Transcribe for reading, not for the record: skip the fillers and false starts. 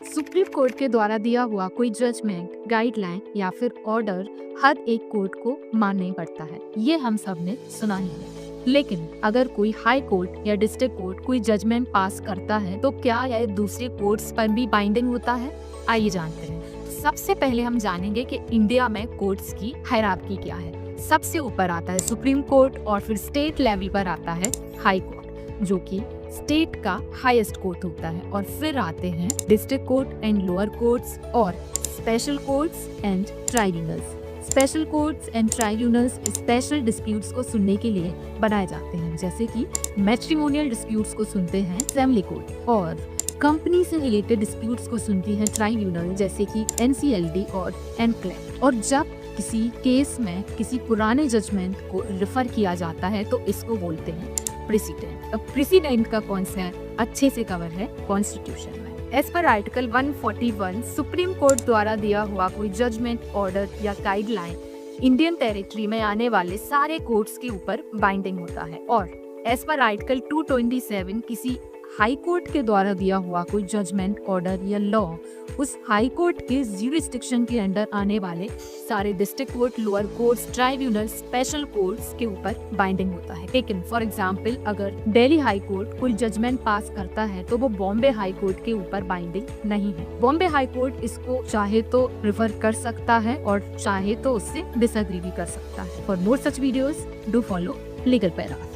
Supreme court के द्वारा दिया हुआ कोई जजमेंट, गाइडलाइन या फिर ऑर्डर हर एक कोर्ट को मानना ही पड़ता है। ये हम सब ने सुना ही है। लेकिन अगर कोई हाई कोर्ट या डिस्ट्रिक्ट कोर्ट कोई जजमेंट पास करता है तो क्या यह दूसरे कोर्ट्स पर भी बाइंडिंग होता है? आइए जानते हैं। सबसे पहले हम जानेंगे कि इंडिया में कोर्ट्स की हायरार्की क्या है। सबसे ऊपर आता है सुप्रीम कोर्ट और फिर स्टेट लेवल पर आता है हाई कोर्ट, जो कि स्टेट का हाईएस्ट कोर्ट होता है, और फिर आते हैं district court and lower courts और special courts and tribunals. Special courts and tribunals special disputes को सुनने के लिए बनाए जाते हैं, जैसे कि मैट्रिमोनियल डिस्प्यूट्स को सुनते हैं असेंबली कोर्ट, और कंपनी से रिलेटेड डिस्प्यूट्स को सुनती है ट्राइब्यूनल, जैसे कि एनसीएलटी और एनक्लेव। और जब किसी केस में किसी पुराने जजमेंट को रेफर किया जाता है तो इसको बोलते हैं प्रेसिडेंट। अब प्रेसिडेंट का कॉन्सेप्ट अच्छे से कवर है कॉन्स्टिट्यूशन में। As per article 141 supreme court द्वारा दिया हुआ कोई जजमेंट, ऑर्डर या गाइडलाइन इंडियन टेरिटरी में आने वाले सारे कोर्ट्स के ऊपर बाइंडिंग होता है। और एज पर आर्टिकल 227 किसी हाई कोर्ट के द्वारा दिया हुआ कोई जजमेंट, ऑर्डर या लॉ उस हाई कोर्ट के ज्यूरिसडिक्शन के अंडर आने वाले सारे district court, lower courts, tribunal, special courts के ऊपर बाइंडिंग होता है। लेकिन फॉर एग्जांपल अगर दिल्ली हाई कोर्ट कोई जजमेंट पास करता है तो वो बॉम्बे हाई कोर्ट के ऊपर बाइंडिंग नहीं है। बॉम्बे हाई कोर्ट इसको चाहे तो रिफर कर सकता है और चाहे तो उससे डिसएग्री भी कर सकता है। For more such videos do follow legal para.